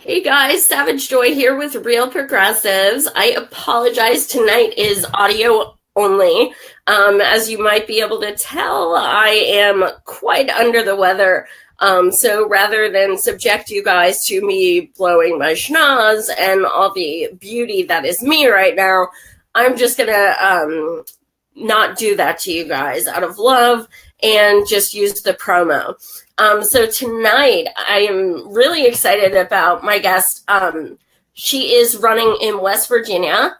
Hey guys, Savage Joy here with Real Progressives. I apologize, tonight is audio only. As you might be able to tell, I am quite under the weather. So rather than subject you guys to me blowing my schnoz and all the beauty that is me right now, I'm just gonna not do that to you guys out of love and just use the promo. So tonight I am really excited about my guest. She is running in West Virginia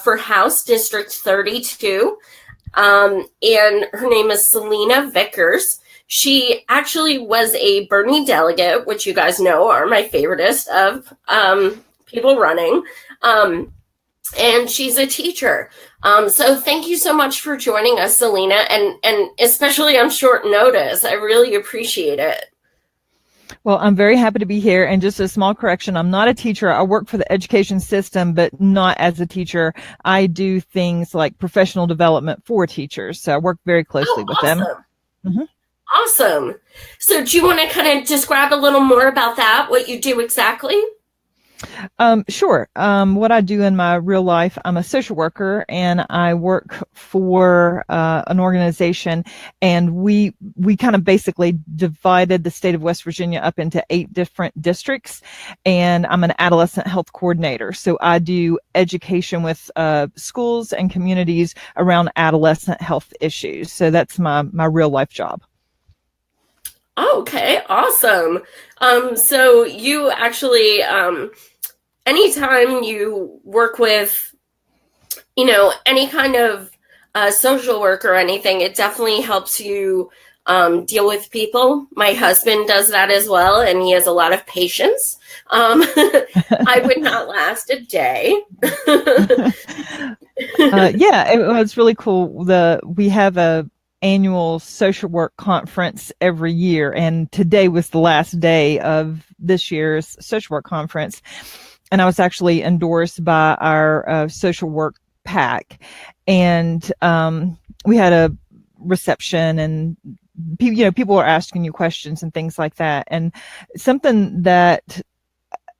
for House District 32. And her name is Selina Vickers. She actually was a Bernie delegate, which you guys know are my favoriteest of people running. And she's a teacher. So thank you so much for joining us, Selina, and especially on short notice. I really appreciate it. Well, I'm very happy to be here. And just a small correction, I'm not a teacher. I work for the education system, but not as a teacher. I do things like professional development for teachers. So I work very closely with them. Mm-hmm. Awesome. So do you want to kind of describe a little more about that, what you do exactly? Sure. What I do in my real life, I'm a social worker and I work for an organization, and we kind of basically divided the state of West Virginia up into 8 different districts, and I'm an adolescent health coordinator. So I do education with schools and communities around adolescent health issues. So that's my real life job. Okay, awesome. So you actually, anytime you work with, any kind of social work or anything, it definitely helps you deal with people. My husband does that as well, and he has a lot of patience. I would not last a day. Yeah, it was really cool. We have a annual social work conference every year, and today was the last day of this year's social work conference, and I was actually endorsed by our social work PAC, and we had a reception, and people were asking you questions and things like that, and something that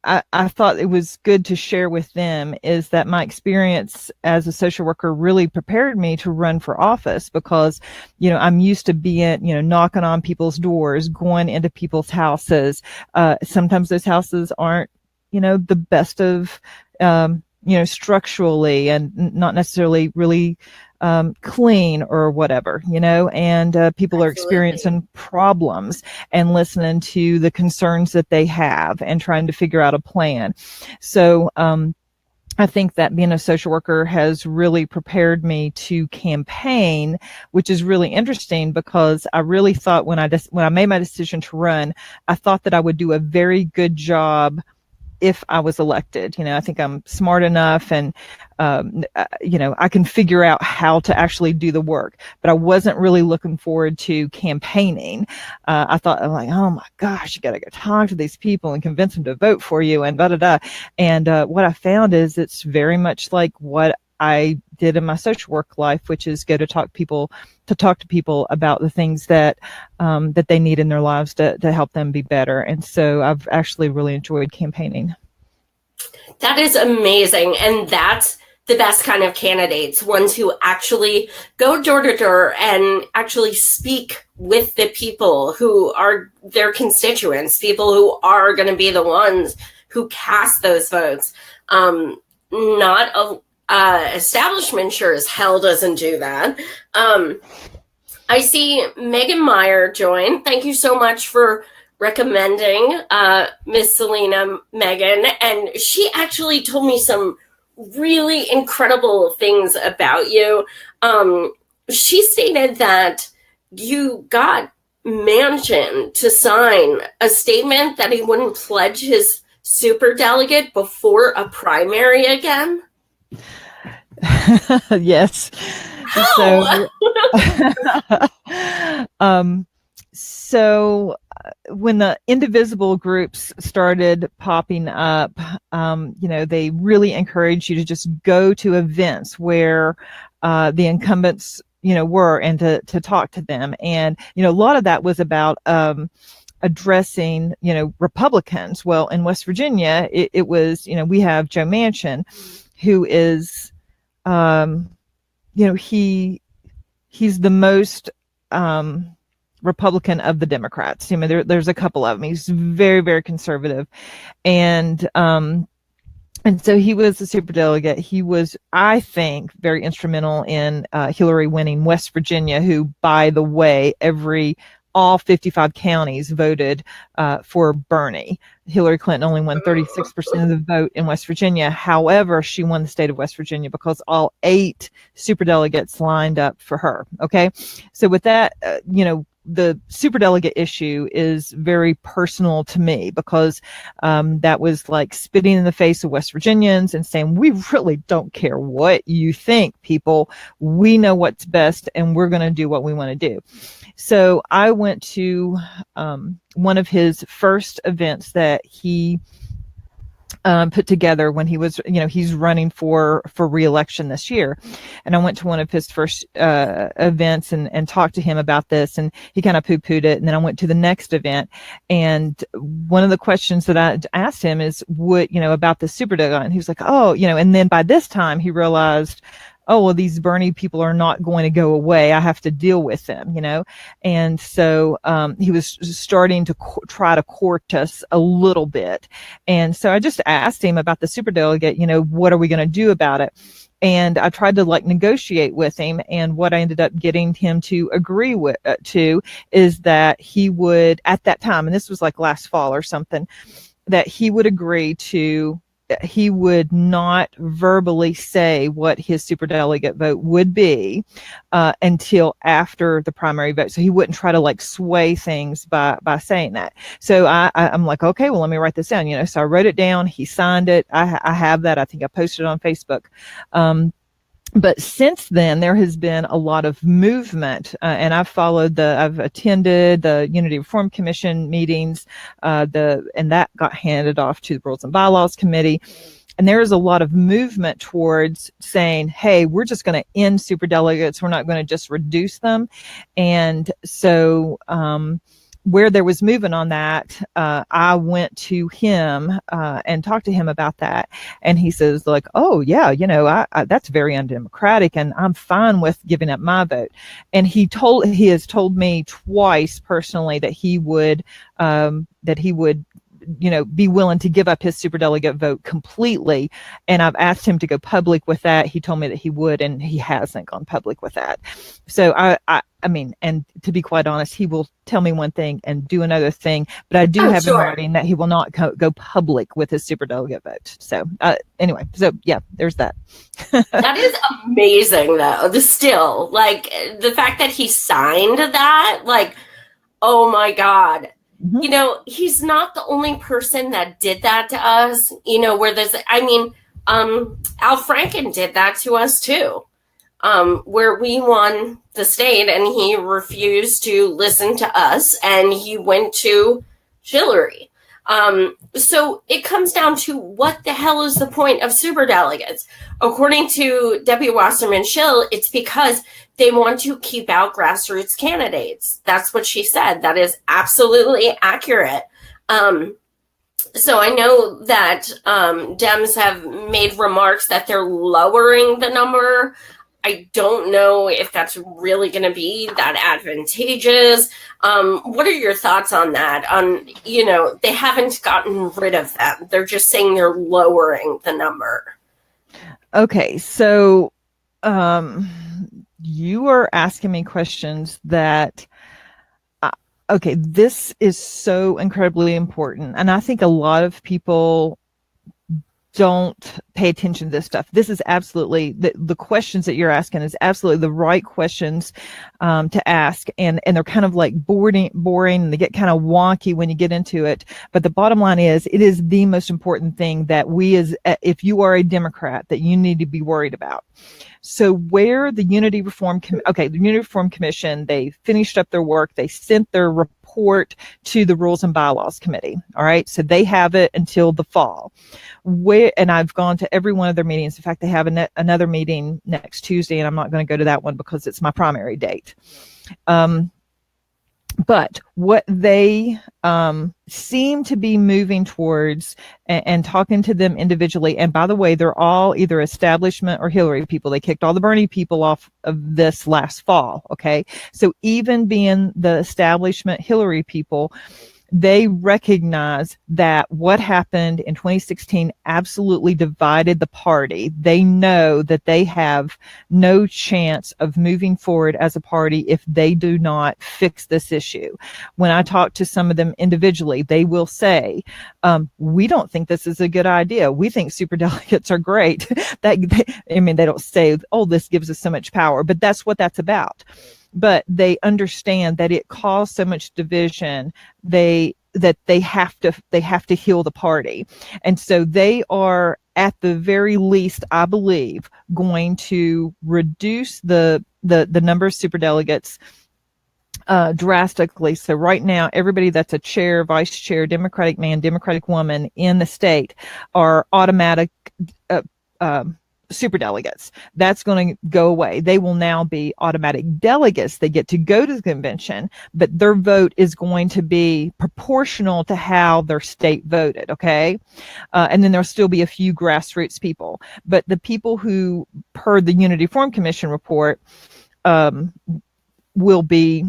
I thought it was good to share with them is that my experience as a social worker really prepared me to run for office, because, I'm used to being, knocking on people's doors, going into people's houses. Sometimes those houses aren't, the best of, structurally, and not necessarily really clean or whatever, and people are experiencing problems, and listening to the concerns that they have and trying to figure out a plan. So I think that being a social worker has really prepared me to campaign, which is really interesting, because I really thought when I made my decision to run, I thought that I would do a very good job if I was elected. I think I'm smart enough, and, I can figure out how to actually do the work, but I wasn't really looking forward to campaigning. I thought, I'm like, oh my gosh, you got to go talk to these people and convince them to vote for you and da-da-da. And what I found is it's very much like what I did in my social work life, which is go to talk to people about the things that that they need in their lives to help them be better. And so I've actually really enjoyed campaigning. That is amazing. And that's the best kind of candidates, ones who actually go door to door and actually speak with the people who are their constituents, people who are going to be the ones who cast those votes. Establishment sure as hell doesn't do that. I see Megan Meyer join. Thank you so much for recommending Miss Selina, Megan. And she actually told me some really incredible things about you. She stated that you got Manchin to sign a statement that he wouldn't pledge his superdelegate before a primary again. Yes. How? So when the indivisible groups started popping up, they really encourage you to just go to events where the incumbents, were, and to talk to them. And, a lot of that was about addressing, Republicans. Well, in West Virginia, it was, we have Joe Manchin, who is, he's the most Republican of the Democrats. There's a couple of them. He's very, very conservative, and so he was a superdelegate. He was, I think, very instrumental in Hillary winning West Virginia, who, by the way, all 55 counties voted for Bernie. Hillary Clinton only won 36% of the vote in West Virginia. However, she won the state of West Virginia because all 8 superdelegates lined up for her. Okay. So with that, the superdelegate issue is very personal to me because that was like spitting in the face of West Virginians and saying, we really don't care what you think, people. We know what's best and we're going to do what we want to do. So I went to one of his first events that he put together when he was, he's running for re-election this year. And I went to one of his first events and talked to him about this, and he kind of poo-pooed it. And then I went to the next event, and one of the questions that I asked him is about the superdelegate. And he was like, oh, and then by this time he realized, oh, well, these Bernie people are not going to go away. I have to deal with them, And so he was starting to try to court us a little bit. And so I just asked him about the superdelegate, what are we going to do about it? And I tried to negotiate with him. And what I ended up getting him to agree with is that he would, at that time, and this was like last fall or something, that he would agree to, he would not verbally say what his superdelegate vote would be until after the primary vote. So he wouldn't try to sway things by saying that. So I'm like, okay, well, let me write this down. So I wrote it down. He signed it. I have that. I think I posted it on Facebook. But since then, there has been a lot of movement, and I've attended the Unity Reform Commission meetings, and that got handed off to the Rules and Bylaws Committee. And there is a lot of movement towards saying, hey, we're just going to end superdelegates. We're not going to just reduce them. And so, where there was movement on that, I went to him and talked to him about that. And he says, oh, yeah, that's very undemocratic, and I'm fine with giving up my vote. And he has told me twice personally that he would be willing to give up his superdelegate vote completely. And I've asked him to go public with that. He told me that he would, and he hasn't gone public with that. So I mean, and to be quite honest, he will tell me one thing and do another thing, but I do have in writing that he will not go public with his superdelegate vote. So anyway, so yeah, there's that. That is amazing, though. Still, the fact that he signed that, oh my God. Mm-hmm. He's not the only person that did that to us, where Al Franken did that to us too, where we won the state and he refused to listen to us and he went to Hillary. So it comes down to what the hell is the point of superdelegates? According to Debbie Wasserman Schill, it's because they want to keep out grassroots candidates. That's what she said. That is absolutely accurate. So I know that Dems have made remarks that they're lowering the number. I don't know if that's really going to be that advantageous. What are your thoughts on that? They haven't gotten rid of them. They're just saying they're lowering the number. Okay, so you are asking me questions that, okay, this is so incredibly important. And I think a lot of people don't pay attention to this stuff. This is absolutely, the questions that you're asking is absolutely the right questions to ask. And they're kind of boring, and they get kind of wonky when you get into it. But the bottom line is, it is the most important thing that if you are a Democrat, that you need to be worried about. So where the Unity Reform Commission, they finished up their work. They sent their report to the Rules and Bylaws Committee. All right. So they have it until the fall. And I've gone to every one of their meetings. In fact, they have another meeting next Tuesday, and I'm not going to go to that one because it's my primary date. But what they seem to be moving towards, and talking to them individually, and by the way, they're all either establishment or Hillary people. They kicked all the Bernie people off of this last fall. Okay. So even being the establishment Hillary people, they recognize that what happened in 2016 absolutely divided the party. They know that they have no chance of moving forward as a party if they do not fix this issue. When I talk to some of them individually, they will say, we don't think this is a good idea. We think superdelegates are great. They don't say, oh, this gives us so much power, but that's what that's about. But they understand that it caused so much division, that they have to heal the party. And so they are, at the very least, I believe, going to reduce the number of superdelegates drastically. So right now, everybody that's a chair, vice chair, Democratic man, Democratic woman in the state are automatic superdelegates. That's going to go away. They will now be automatic delegates. They get to go to the convention, but their vote is going to be proportional to how their state voted. Okay. And then there'll still be a few grassroots people, but the people who, per the Unity Forum Commission report, will be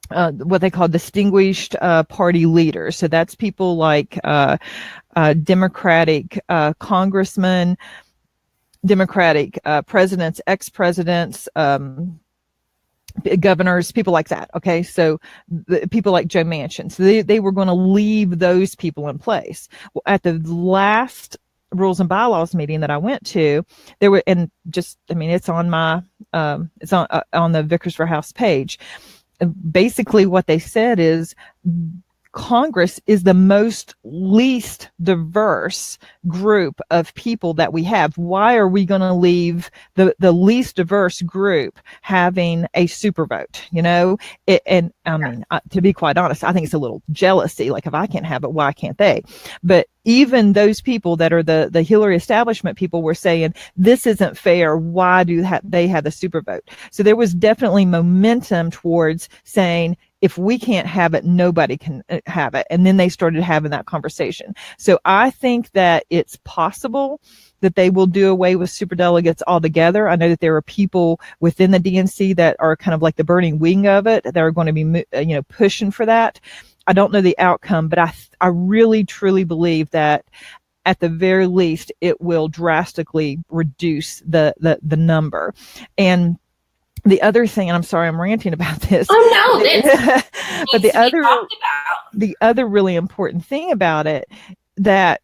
what they call distinguished party leaders. So that's people like Democratic congressmen, Democratic presidents, ex-presidents, governors, people like that. Okay. So people like Joe Manchin. So they were going to leave those people in place. Well, at the last rules and bylaws meeting that I went to, there were, and just, it's on my, it's on the Vickers for House page. Basically what they said is, Congress is the least diverse group of people that we have. Why are we going to leave the least diverse group having a super vote? To be quite honest, I think it's a little jealousy. Like, if I can't have it, why can't they? But even those people that are the Hillary establishment people were saying, this isn't fair. Why do they have the super vote? So there was definitely momentum towards saying, if we can't have it, nobody can have it. And then they started having that conversation. So I think that it's possible that they will do away with superdelegates altogether. I know that there are people within the DNC that are kind of like the burning wing of it. That are going to be, pushing for that. I don't know the outcome, but I really, truly believe that at the very least, it will drastically reduce the number. And the other thing, and I'm sorry I'm ranting about this. Oh no, but the other really important thing about it, that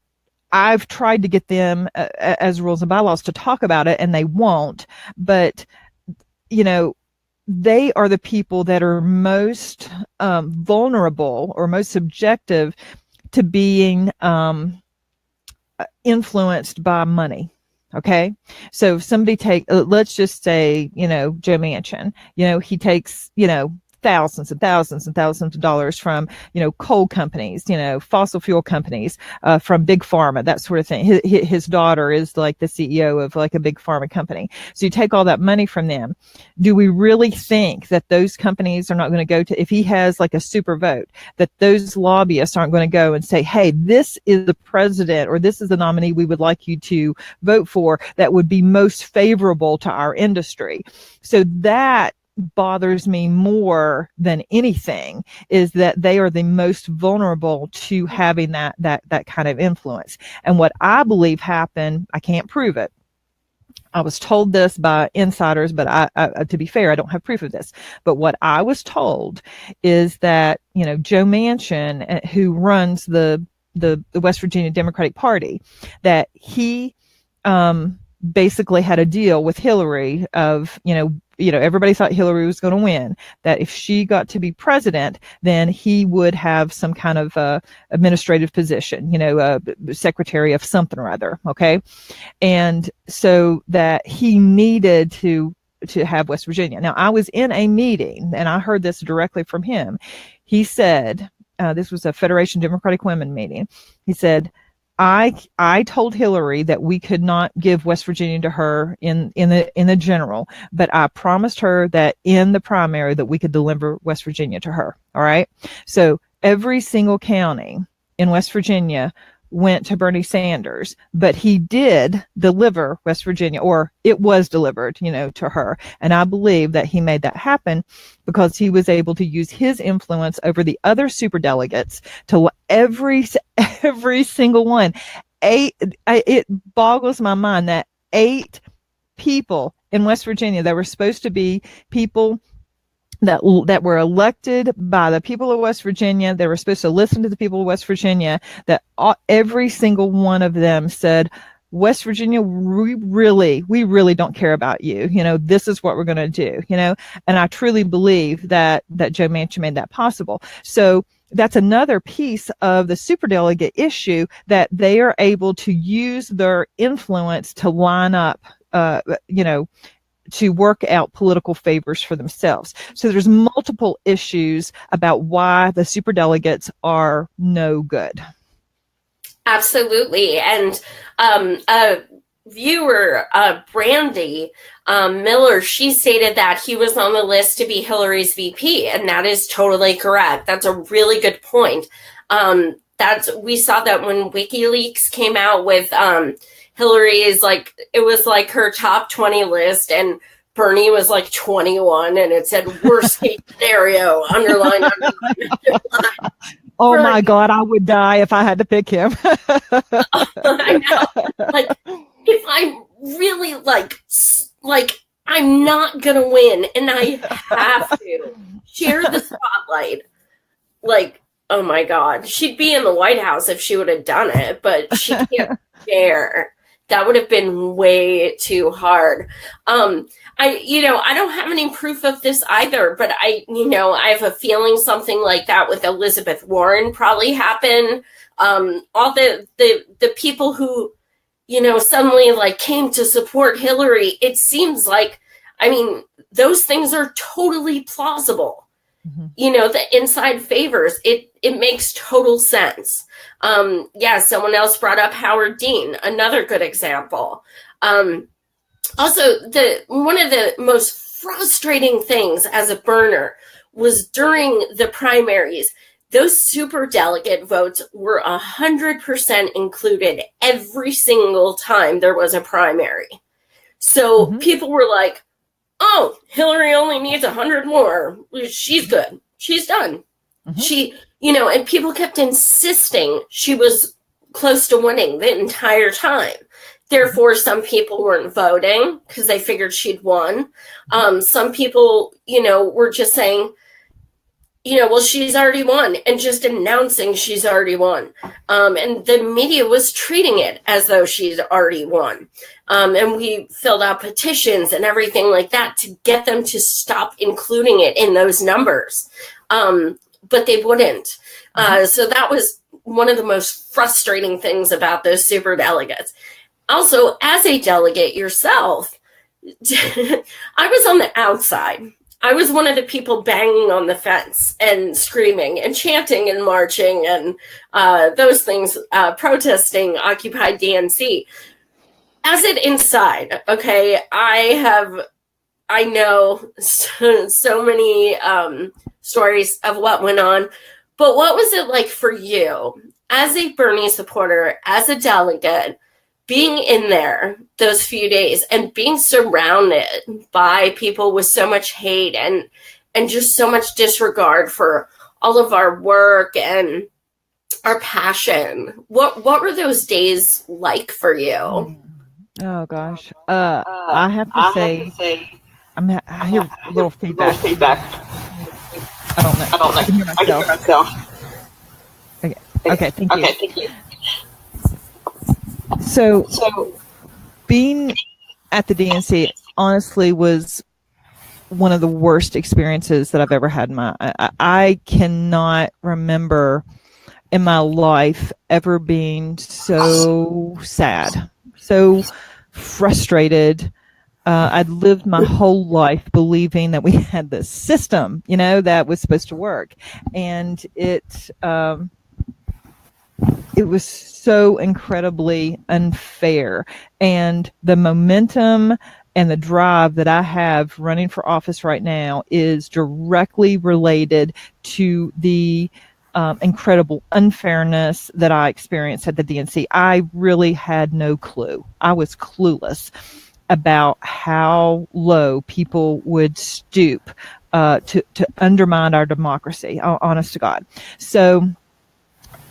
I've tried to get them as rules and bylaws to talk about it, and they won't. But they are the people that are most vulnerable or most subjective to being influenced by money. Okay. So if somebody let's just say, Joe Manchin, he takes, thousands and thousands and thousands of dollars from, coal companies, fossil fuel companies, from big pharma, that sort of thing. His daughter is like the CEO of like a big pharma company. So you take all that money from them. Do we really think that those companies are not going to go to, if he has like a super vote, that those lobbyists aren't going to go and say, hey, this is the president, or this is the nominee we would like you to vote for that would be most favorable to our industry? So that bothers me more than anything, is that they are the most vulnerable to having that kind of influence. And what I believe happened, I can't prove it. I was told this by insiders, but I to be fair, I don't have proof of this. But what I was told is that, Joe Manchin, who runs the West Virginia Democratic Party, that he basically had a deal with Hillary of, everybody thought Hillary was going to win, that if she got to be president, then he would have some kind of administrative position, secretary of something or other. Okay. And so that he needed to have West Virginia. Now, I was in a meeting and I heard this directly from him. He said, this was a Federation Democratic Women meeting. He said, I told Hillary that we could not give West Virginia to her in the general, but I promised her that in the primary that we could deliver West Virginia to her. All right. So every single county in West Virginia went to Bernie Sanders, but he did deliver West Virginia, or it was delivered, to her. And I believe that he made that happen because he was able to use his influence over the other superdelegates to every single one. It boggles my mind that 8 people in West Virginia that were supposed to be people that were elected by the people of West Virginia. They were supposed to listen to the people of West Virginia, that every single one of them said, West Virginia, we really don't care about you. This is what we're going to do, and I truly believe that Joe Manchin made that possible. So that's another piece of the superdelegate issue, that they are able to use their influence to line up, to work out political favors for themselves. So there's multiple issues about why the superdelegates are no good. Absolutely. And a viewer, Brandy Miller, she stated that he was on the list to be Hillary's VP, and that is totally correct. That's a really good point. We saw that when WikiLeaks came out with Hillary is it was like her top 20 list, and Bernie was 21, and it said worst case scenario, underline. Oh my God, I would die if I had to pick him. I know. If I'm really I'm not gonna win, and I have to share the spotlight. Oh my God, she'd be in the White House if she would have done it, but she can't share. That would have been way too hard. I don't have any proof of this either, but I have a feeling something like that with Elizabeth Warren probably happened. All the people who, suddenly came to support Hillary, it seems those things are totally plausible. Mm-hmm. The inside favors, it makes total sense. Someone else brought up Howard Dean, another good example. Also, one of the most frustrating things as a burner was during the primaries, those superdelegate votes were 100% included every single time there was a primary. So mm-hmm. people were like, oh, Hillary only needs 100 more. She's good. She's done. Mm-hmm. And people kept insisting she was close to winning the entire time. Therefore, some people weren't voting because they figured she'd won. Some people, were just saying, well, she's already won, and just announcing she's already won. And the media was treating it as though she's already won. And we filled out petitions and everything like that to get them to stop including it in those numbers. But they wouldn't. So that was one of the most frustrating things about those superdelegates. Also, as a delegate yourself, I was on the outside. I was one of the people banging on the fence and screaming and chanting and marching and those things, protesting Occupy DNC. As it inside, okay, I know so many stories of what went on, but what was it like for you as a Bernie supporter, as a delegate, being in there those few days and being surrounded by people with so much hate and just so much disregard for all of our work and our passion? What were those days like for you? Oh gosh, I have to say, I hear a little feedback. I don't know. I can hear myself. Okay. Thank you. So being at the DNC honestly was one of the worst experiences that I've ever had in my. I cannot remember in my life ever being so sad, so frustrated. I'd lived my whole life believing that we had this system, that was supposed to work, and it it was so incredibly unfair. And the momentum and the drive that I have running for office right now is directly related to the incredible unfairness that I experienced at the DNC. I really had no clue. I was clueless about how low people would stoop to undermine our democracy, honest to God. So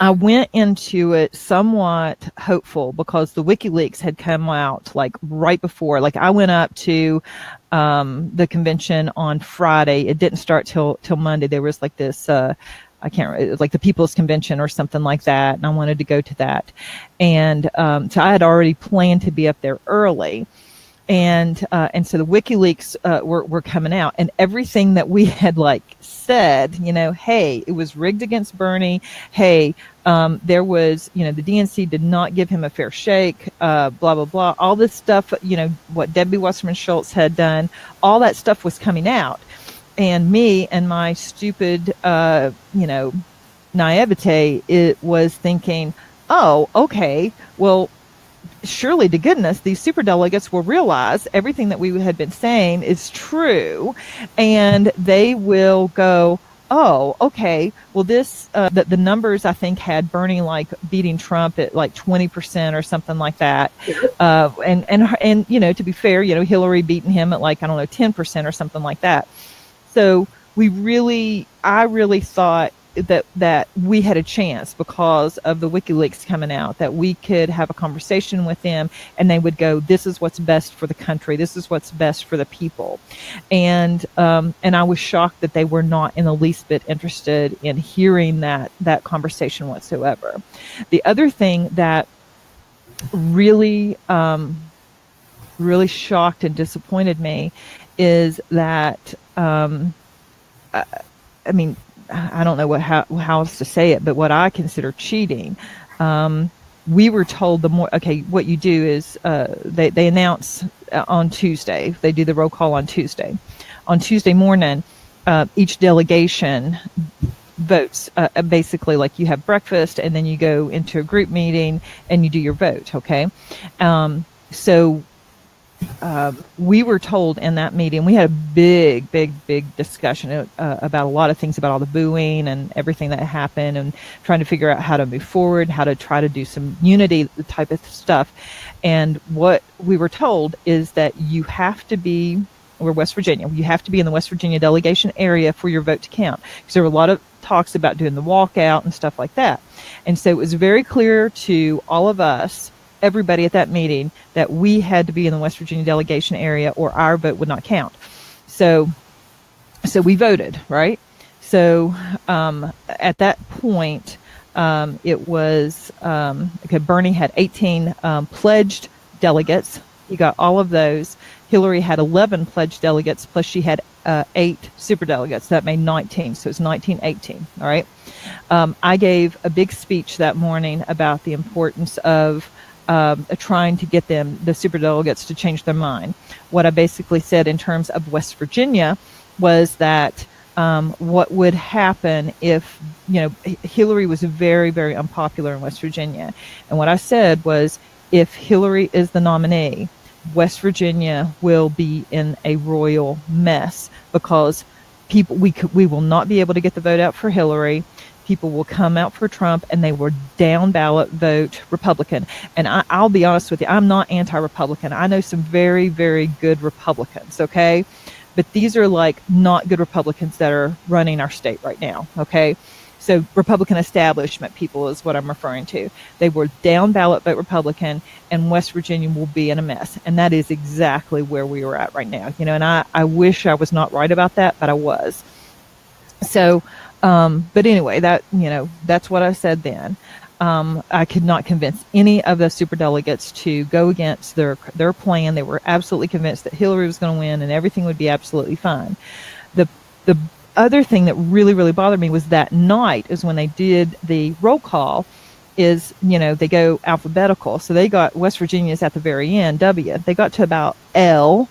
I went into it somewhat hopeful because the WikiLeaks had come out like right before. Like I went up to the convention on Friday. It didn't start till Monday. There was like this I can't remember, it was like the People's Convention or something like that, and I wanted to go to that. And so I had already planned to be up there early. And so the WikiLeaks were coming out, and everything that we had like said, hey, it was rigged against Bernie. Hey, there was, the DNC did not give him a fair shake. Blah blah blah. All this stuff, what Debbie Wasserman Schultz had done, all that stuff was coming out, and me and my stupid, naivete, it was thinking, oh, okay, well, surely to goodness, these superdelegates will realize everything that we had been saying is true, and they will go, oh, okay, well, this, the numbers I think had Bernie like beating Trump at like 20% or something like that. And to be fair, Hillary beating him at like, I don't know, 10% or something like that. So I really thought that we had a chance because of the WikiLeaks coming out, that we could have a conversation with them and they would go, this is what's best for the country. This is what's best for the people. And I was shocked that they were not in the least bit interested in hearing that conversation whatsoever. The other thing that really, really shocked and disappointed me is that, I don't know how else to say it, but what I consider cheating. We were told what you do is they announce on Tuesday. They do the roll call on Tuesday. On Tuesday morning, each delegation votes. Basically, like you have breakfast and then you go into a group meeting and you do your vote. Okay, so. We were told in that meeting, we had a big discussion about a lot of things, about all the booing and everything that happened, and trying to figure out how to move forward, how to try to do some unity type of stuff. And what we were told is that we're West Virginia, you have to be in the West Virginia delegation area for your vote to count, because there were a lot of talks about doing the walkout and stuff like that. And so it was very clear to all of us, everybody at that meeting, that we had to be in the West Virginia delegation area or our vote would not count. So we voted, right? So at that point, it was, Bernie had 18 pledged delegates. He got all of those. Hillary had 11 pledged delegates, plus she had 8 superdelegates. That made 19, so it's 19-18, all right? I gave a big speech that morning about the importance of trying to get the superdelegates to change their mind. What I basically said in terms of West Virginia was that what would happen if, Hillary was very, very unpopular in West Virginia. And what I said was, if Hillary is the nominee, West Virginia will be in a royal mess, because we will not be able to get the vote out for Hillary. People will come out for Trump, and they will down ballot vote Republican. And I'll be honest with you, I'm not anti-Republican. I know some very, very good Republicans, okay? But these are like not good Republicans that are running our state right now, okay? So Republican establishment people is what I'm referring to. They will down ballot vote Republican, and West Virginia will be in a mess. And that is exactly where we are at right now. And I wish I was not right about that, but I was. So, but anyway, that's what I said then. I could not convince any of the superdelegates to go against their plan. They were absolutely convinced that Hillary was going to win and everything would be absolutely fine. The other thing that really, really bothered me was that night is when they did the roll call, is, they go alphabetical. So they got West Virginia's at the very end, W. They got to about L,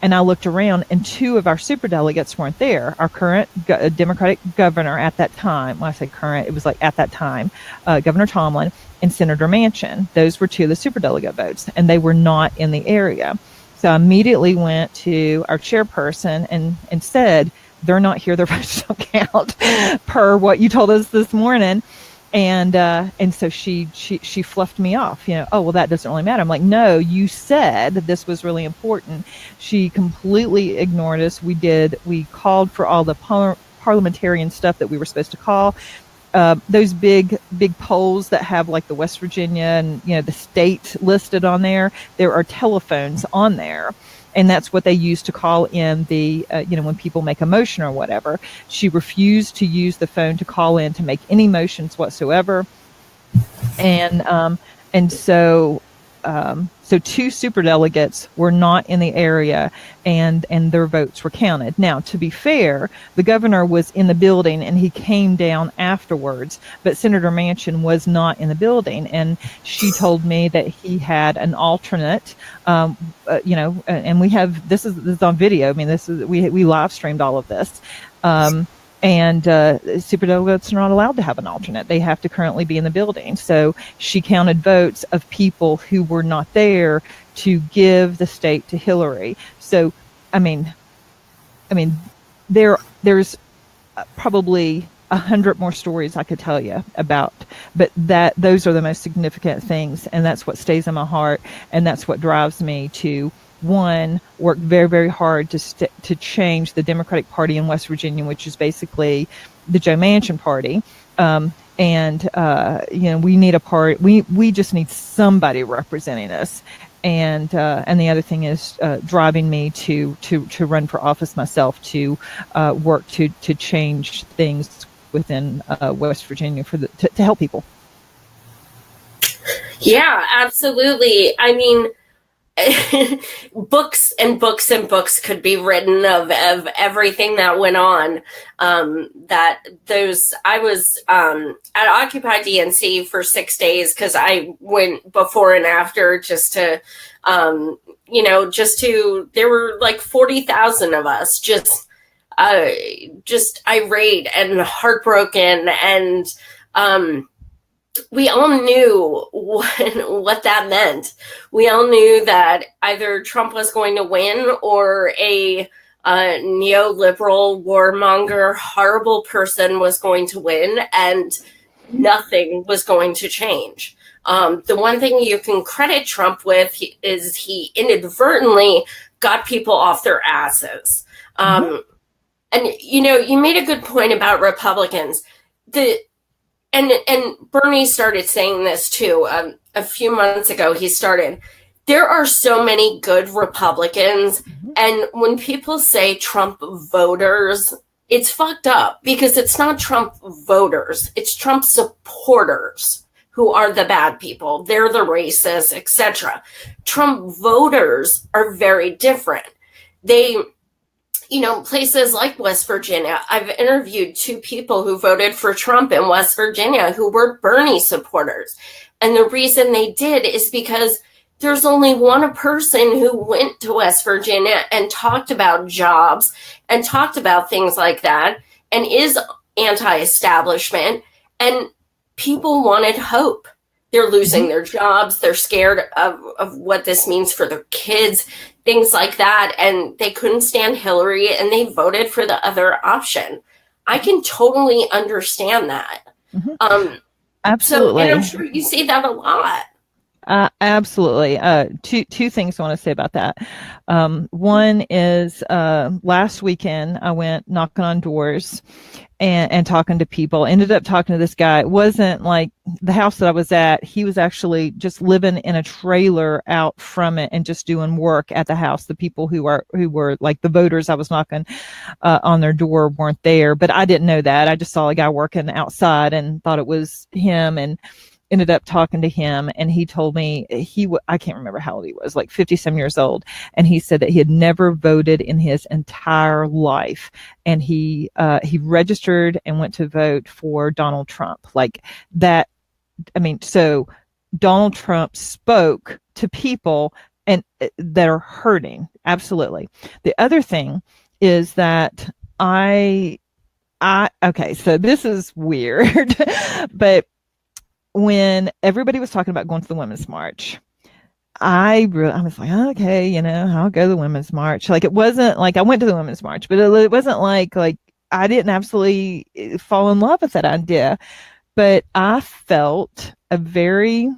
And I looked around, and two of our superdelegates weren't there. Our current Democratic governor at that time, when I say current, it was like at that time, Governor Tomlin and Senator Manchin. Those were two of the superdelegate votes, and they were not in the area. So I immediately went to our chairperson and said, they're not here, their votes don't count, per what you told us this morning. And so she fluffed me off, oh, well, that doesn't really matter. I'm like, no, you said this was really important. She completely ignored us. We called for all the parliamentarian stuff that we were supposed to call. Those big polls that have like the West Virginia and, the state listed on there, there are telephones on there. And that's what they use to call in the, when people make a motion or whatever. She refused to use the phone to call in to make any motions whatsoever. And so two superdelegates were not in the area, and their votes were counted. Now, to be fair, the governor was in the building and he came down afterwards, but Senator Manchin was not in the building. And she told me that he had an alternate, and we have, this is on video. I mean, we live streamed all of this. And superdelegates are not allowed to have an alternate. They have to currently be in the building. So she counted votes of people who were not there to give the state to Hillary. So, I mean, there's probably 100 more stories I could tell you about, but those are the most significant things, and that's what stays in my heart, and that's what drives me to work very, very hard to change the Democratic Party in West Virginia, which is basically the Joe Manchin party. We need a party. We just need somebody representing us. And the other thing is driving me to run for office myself, to work to change things within West Virginia to help people. Yeah, absolutely. I mean, books and books and books could be written of everything that went on. I was at Occupy DNC for 6 days because I went before and after just to there were like 40,000 of us just irate and heartbroken, and we all knew what that meant. We all knew that either Trump was going to win or a neoliberal, warmonger, horrible person was going to win, and nothing was going to change. The one thing you can credit Trump with is he inadvertently got people off their asses. And, you made a good point about Republicans. And Bernie started saying this too. A few months ago, he started. There are so many good Republicans. And when people say Trump voters, it's fucked up because it's not Trump voters. It's Trump supporters who are the bad people. They're the racists, etc. Trump voters are very different. They, places like West Virginia, I've interviewed two people who voted for Trump in West Virginia who were Bernie supporters. And the reason they did is because there's only one person who went to West Virginia and talked about jobs and talked about things like that and is anti-establishment. And people wanted hope. They're losing their jobs. They're scared of what this means for their kids, things like that. And they couldn't stand Hillary and they voted for the other option. I can totally understand that. Absolutely. And I'm sure you see that a lot. Absolutely. Two things I want to say about that. One is last weekend I went knocking on doors and talking to people. Ended up talking to this guy. It wasn't like the house that I was at. He was actually just living in a trailer out from it and just doing work at the house. The people who were like the voters I was knocking on their door weren't there, but I didn't know that. I just saw a guy working outside and thought it was him, and ended up talking to him, and he told me I can't remember how old he was, like 50 some years old. And he said that he had never voted in his entire life. And he registered and went to vote for Donald Trump. Like that. I mean, so Donald Trump spoke to people and that are hurting. Absolutely. The other thing is that okay, so this is weird, but when everybody was talking about going to the Women's March, I was like, okay, I'll go to the Women's March. Like, it wasn't like I went to the Women's March, but it wasn't like I didn't absolutely fall in love with that idea. But I felt a very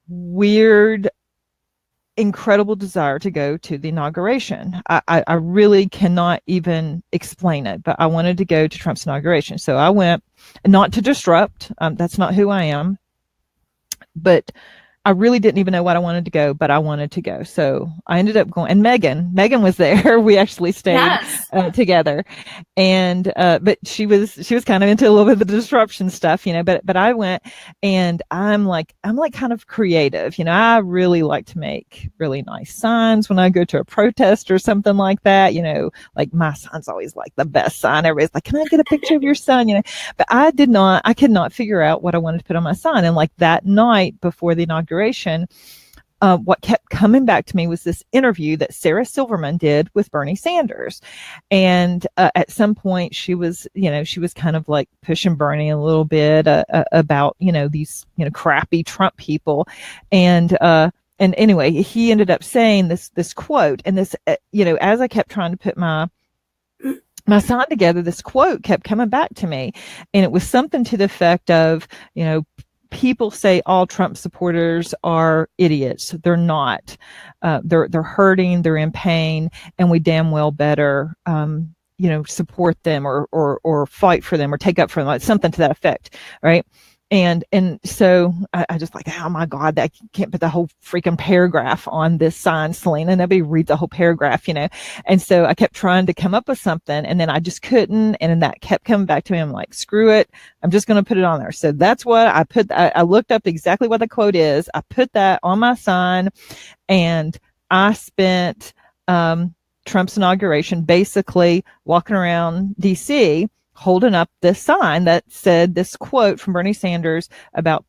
weird, incredible desire to go to the inauguration. I really cannot even explain it, but I wanted to go to Trump's inauguration. So I went, not to disrupt. That's not who I am. But I really didn't even know what I wanted to go, but I wanted to go. So I ended up going, and Megan was there. We actually stayed together. And, but she was kind of into a little bit of the disruption stuff, but I went, and I'm like kind of creative. I really like to make really nice signs when I go to a protest or something like that. Like my son's always like the best sign. Everybody's like, can I get a picture of your son? But I could not figure out what I wanted to put on my sign. And like that night before the inauguration, what kept coming back to me was this interview that Sarah Silverman did with Bernie Sanders. And at some point she was kind of like pushing Bernie a little bit about, these, crappy Trump people. And anyway, he ended up saying this quote, and this, as I kept trying to put my sign together, this quote kept coming back to me. And it was something to the effect of, people say all Trump supporters are idiots. They're not. They're hurting. They're in pain, and we damn well better, support them or fight for them or take up for them, like something to that effect, right? And so I just like, oh my God, I can't put the whole freaking paragraph on this sign, Selena. Nobody reads the whole paragraph, And so I kept trying to come up with something, and then I just couldn't. And then that kept coming back to me. I'm like, screw it. I'm just going to put it on there. So that's what I put. I looked up exactly what the quote is. I put that on my sign, and I spent Trump's inauguration basically walking around DC holding up this sign that said this quote from Bernie Sanders about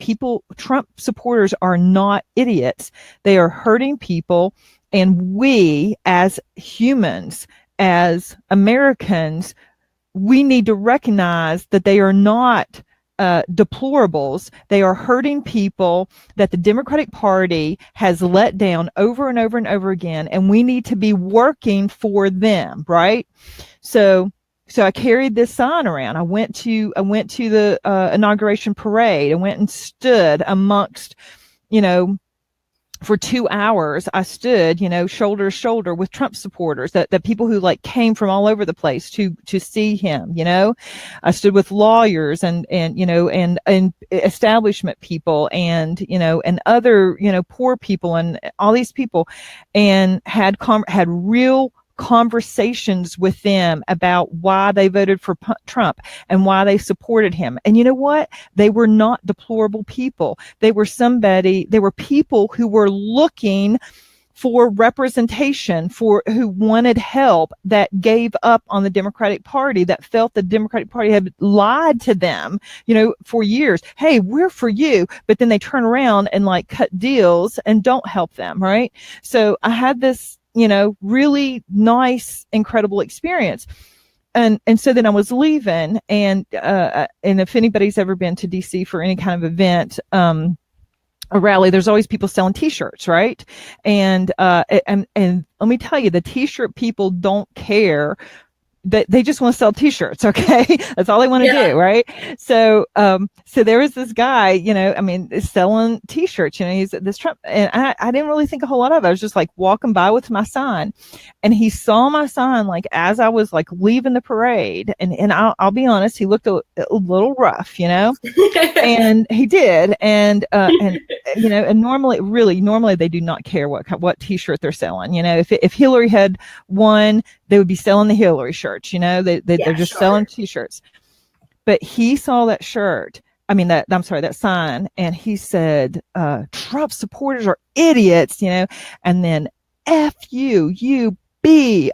Trump supporters are not idiots. They are hurting people. And we as humans, as Americans, we need to recognize that they are not deplorables. They are hurting people that the Democratic Party has let down over and over and over again. And we need to be working for them, right? So I carried this sign around. I went to the inauguration parade. I went and stood amongst, for 2 hours. I stood, shoulder to shoulder with Trump supporters, that people who like came from all over the place to see him. I stood with lawyers and establishment people and other poor people and all these people, and had real conversations with them about why they voted for Trump and why they supported him. And you know what? They were not deplorable people. They were people who were looking for representation, who wanted help, that gave up on the Democratic Party, that felt the Democratic Party had lied to them, for years. Hey, we're for you. But then they turn around and like cut deals and don't help them. Right. So I had this, really nice, incredible experience. And so then I was leaving, and if anybody's ever been to DC for any kind of event, a rally, there's always people selling T-shirts, right? And let me tell you, the T-shirt people don't care. They just want to sell T-shirts. Okay. That's all they want to do. Right. So there was this guy, selling T-shirts, he's this Trump, and I didn't really think a whole lot of it. I was just like walking by with my sign, and he saw my sign, like as I was like leaving the parade, and I'll be honest, he looked a little rough, and he did. And normally they do not care what T-shirt they're selling. If Hillary had won, they would be selling the Hillary shirts, they're just selling T-shirts. But he saw that shirt. That sign. And he said, Trump supporters are idiots, and then F you, you B,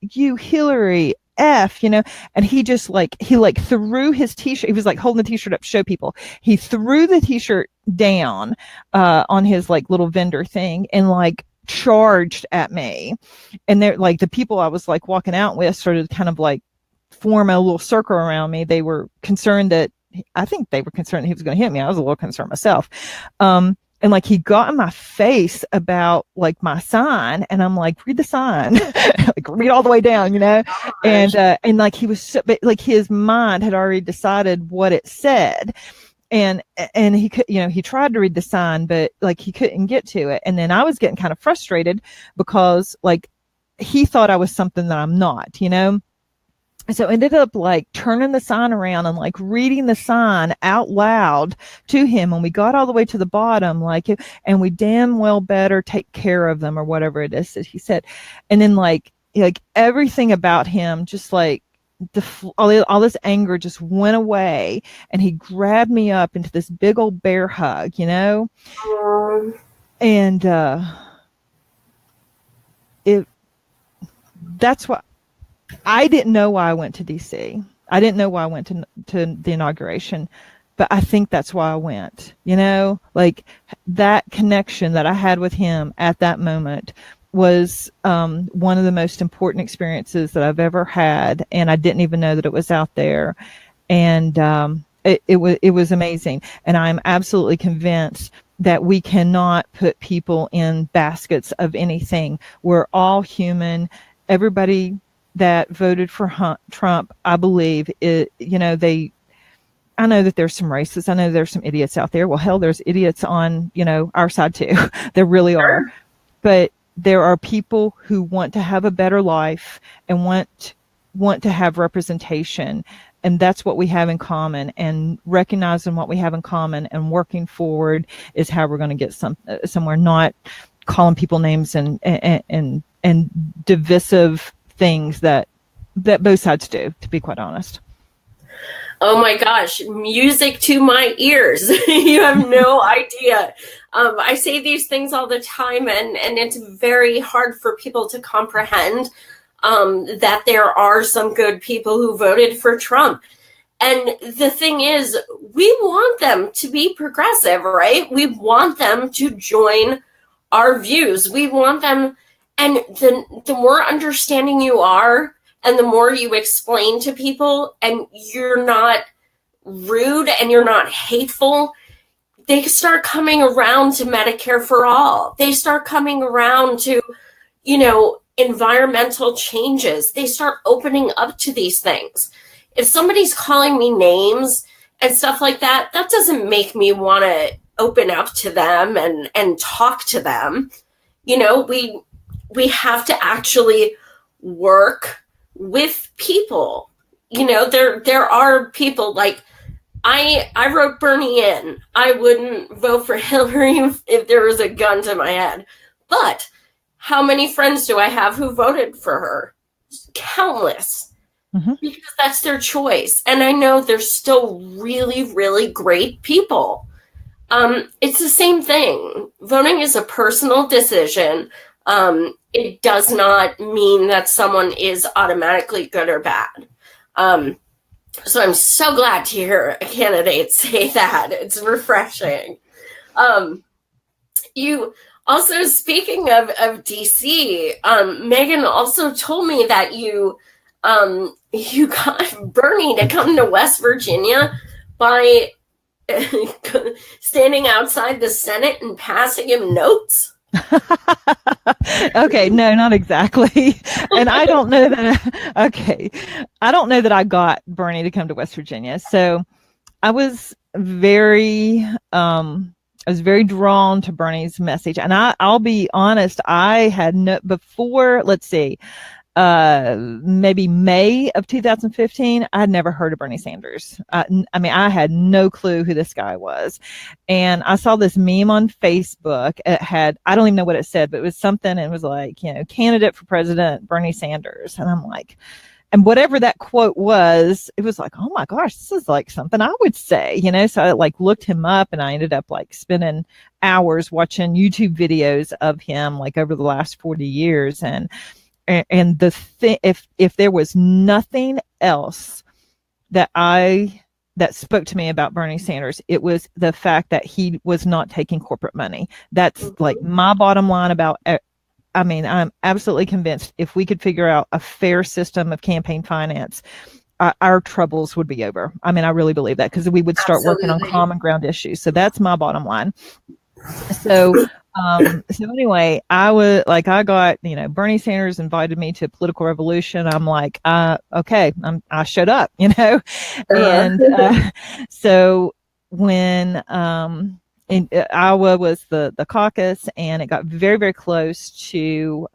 you Hillary, F, and he just he threw his T-shirt. He was like holding the T-shirt up to show people. He threw the T-shirt, down on his like little vendor thing and like charged at me. And they're like, the people I was like walking out with started kind of like form a little circle around me. They were concerned that, I think they were concerned that he was going to hit me. I was a little concerned myself. And like he got in my face about like my sign, and I'm like, read the sign, like read all the way down, you know. And like he was so, but like his mind had already decided what it said, and he could, you know, he tried to read the sign, but like he couldn't get to it. And then I was getting kind of frustrated because like he thought I was something that I'm not, you know. So I ended up like turning the sign around and like reading the sign out loud to him. And we got all the way to the bottom, like, and we damn well better take care of them or whatever it is that he said. And then like everything about him, just like all this anger just went away, and he grabbed me up into this big old bear hug, you know? And, that's what, I didn't know why I went to DC. I didn't know why I went to the inauguration, but I think that's why I went, you know, like that connection that I had with him at that moment was one of the most important experiences that I've ever had. And I didn't even know that it was out there. And it was amazing. And I'm absolutely convinced that we cannot put people in baskets of anything. We're all human. Everybody that voted for Trump, I believe, it, you know, I know that there's some racists. I know there's some idiots out there. Well, hell, there's idiots on, you know, our side too. There really are. But there are people who want to have a better life and want to have representation. And that's what we have in common. And recognizing what we have in common and working forward is how we're going to get somewhere, not calling people names and divisive things that both sides do, to be quite honest. Oh my gosh, music to my ears. You have no idea. I say these things all the time, and it's very hard for people to comprehend that there are some good people who voted for Trump. And the thing is, we want them to be progressive, right? We want them to join our views. We want them. And the more understanding you are, and the more you explain to people, and you're not rude and you're not hateful, they start coming around to Medicare for all. They start coming around to, you know, environmental changes. They start opening up to these things. If somebody's calling me names and stuff like that, that doesn't make me want to open up to them and talk to them. You know, we have to actually work with people. You know, there are people like, I wrote Bernie in. I wouldn't vote for Hillary if there was a gun to my head. But how many friends do I have who voted for her? Countless. Mm-hmm. Because that's their choice. And I know they're still really, really great people. It's the same thing. Voting is a personal decision. It does not mean that someone is automatically good or bad. So I'm so glad to hear a candidate say that. It's refreshing. You also, speaking of DC, Megan also told me that you got Bernie to come to West Virginia by standing outside the Senate and passing him notes. Okay, no, not exactly. And I don't know that. Okay, I don't know that I got Bernie to come to West Virginia. So I was very drawn to Bernie's message. And I'll be honest, I had no, before, let's see, maybe May of 2015, I had never heard of Bernie Sanders. I mean, I had no clue who this guy was. And I saw this meme on Facebook. It had, I don't even know what it said, but it was something, and it was like, you know, candidate for president, Bernie Sanders. And I'm like, and whatever that quote was, it was like, oh my gosh, this is like something I would say, you know? So I like looked him up, and I ended up like spending hours watching YouTube videos of him like over the last 40 years. And the thing, if there was nothing else that that spoke to me about Bernie Sanders. It was the fact that he was not taking corporate money. That's like my bottom line about. I mean, I'm absolutely convinced if we could figure out a fair system of campaign finance, our troubles would be over. I mean, I really believe that, because we would start working on common ground issues. So that's my bottom line. So anyway, I got, Bernie Sanders invited me to a political revolution. I'm like, okay, I showed up, and so when Iowa was the caucus, and it got very, very close to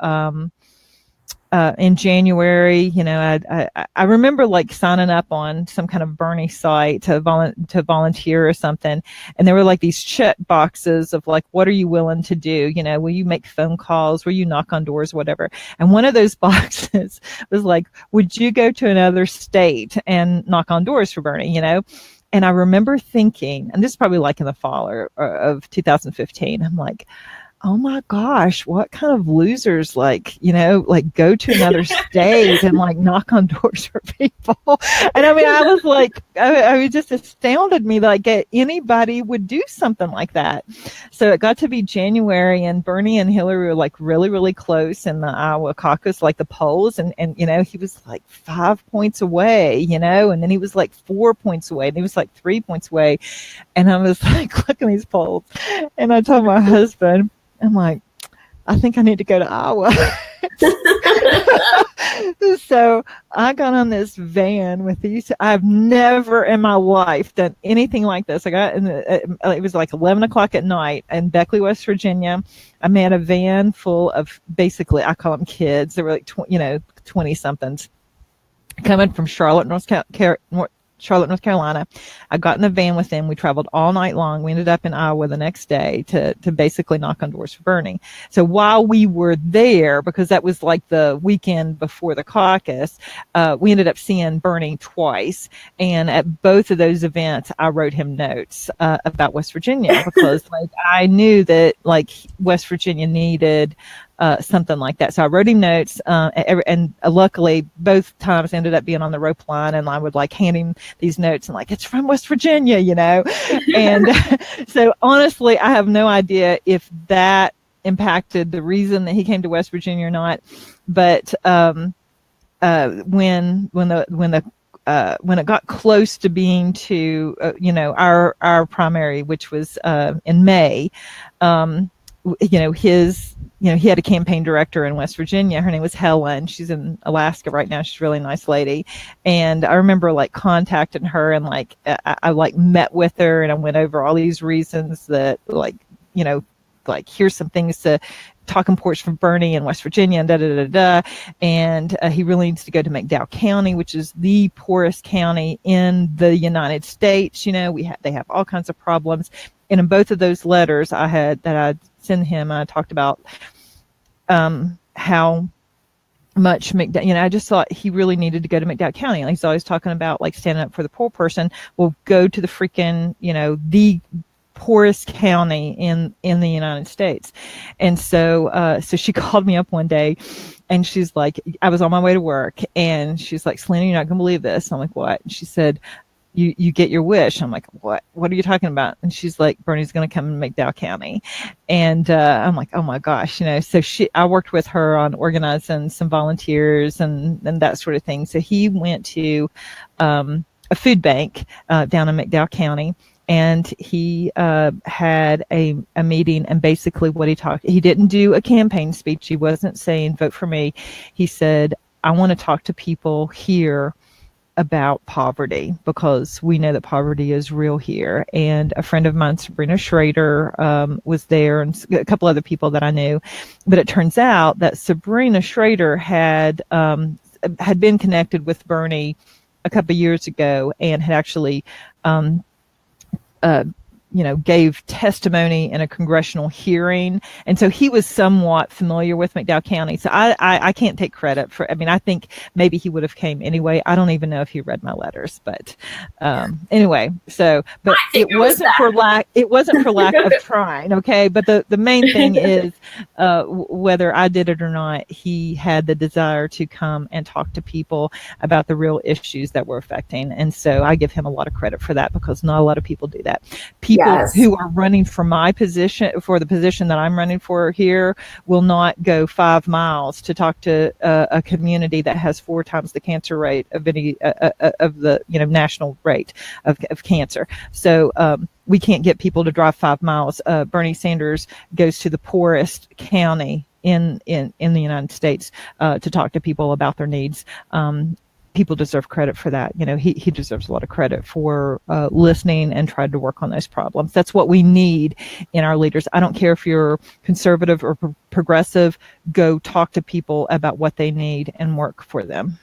in January, I remember like signing up on some kind of Bernie site to volunteer or something. And there were like these check boxes of like, what are you willing to do? Will you make phone calls? Will you knock on doors, whatever? And one of those boxes was like, would you go to another state and knock on doors for Bernie, And I remember thinking, and this is probably like in the fall of 2015, I'm like, oh my gosh, what kind of losers like go to another state and like knock on doors for people. And I mean, I was like, I was just astounded me like anybody would do something like that. So it got to be January, and Bernie and Hillary were like really, really close in the Iowa caucus, like the polls. And he was like 5 points away, and then he was like 4 points away, and he was like 3 points away. And I was like, looking at these polls, and I told my husband, I'm like, I think I need to go to Iowa. So I got on this van with these. I've never in my life done anything like this. I got it was like 11 o'clock at night in Beckley, West Virginia. I met a van full of, basically, I call them kids. They were like, 20 somethings coming from Charlotte, North Carolina. I got in the van with them. We traveled all night long. We ended up in Iowa the next day to basically knock on doors for Bernie. So while we were there, because that was like the weekend before the caucus, we ended up seeing Bernie twice. And at both of those events, I wrote him notes about West Virginia, because like I knew that like West Virginia needed something like that. So I wrote him notes, and luckily both times ended up being on the rope line, and I would like hand him these notes and like, it's from West Virginia, and so honestly, I have no idea if that impacted the reason that he came to West Virginia or not. But when it got close to being to our primary, which was in May, he had a campaign director in West Virginia. Her name was Helen. She's in Alaska right now. She's a really nice lady. And I remember like contacting her, and like I like met with her, and I went over all these reasons that like here's some things to talking points from Bernie in West Virginia, and And he really needs to go to McDowell County, which is the poorest county in the United States. They have all kinds of problems. And in both of those letters I'd sent him, I talked about how much McDowell, I just thought he really needed to go to McDowell County. And he's always talking about like standing up for the poor person. Well, go to the freaking, the poorest county in the United States. And so she called me up one day, and she's like, I was on my way to work, and she's like, Selina, you're not gonna believe this. I'm like, what? And she said, you get your wish. I'm like, what are you talking about? And she's like, Bernie's going to come and McDowell County. And I'm like, oh my gosh, so I worked with her on organizing some volunteers and that sort of thing. So he went to a food bank down in McDowell County, and he had a meeting, and basically what he didn't do a campaign speech. He wasn't saying vote for me. He said, I want to talk to people here about poverty, because we know that poverty is real here. And a friend of mine, Sabrina Schrader, was there, and a couple other people that I knew. But it turns out that Sabrina Schrader had been connected with Bernie a couple of years ago, and had actually gave testimony in a congressional hearing. And so he was somewhat familiar with McDowell County. So I can't take credit for, I think maybe he would have came anyway. I don't even know if he read my letters, but anyway, but it wasn't for lack of trying. Okay. But the main thing is, whether I did it or not, he had the desire to come and talk to people about the real issues that were affecting. And so I give him a lot of credit for that, because not a lot of people do that. People who are running for my position, for the position that I'm running for here, will not go 5 miles to talk to a community that has 4 times the cancer rate of any of the national rate of cancer. So we can't get people to drive 5 miles. Bernie Sanders goes to the poorest county in the United States to talk to people about their needs. People deserve credit for that. He deserves a lot of credit for listening and trying to work on those problems. That's what we need in our leaders. I don't care if you're conservative or progressive, go talk to people about what they need and work for them.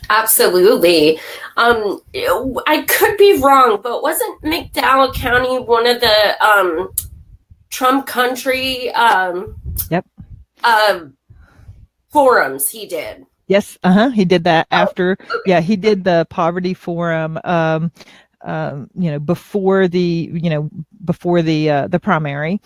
Absolutely. I could be wrong, but wasn't McDowell County one of the Trump country forums he did? Yes, he did that after. Okay. Yeah, he did the poverty forum. Before the primary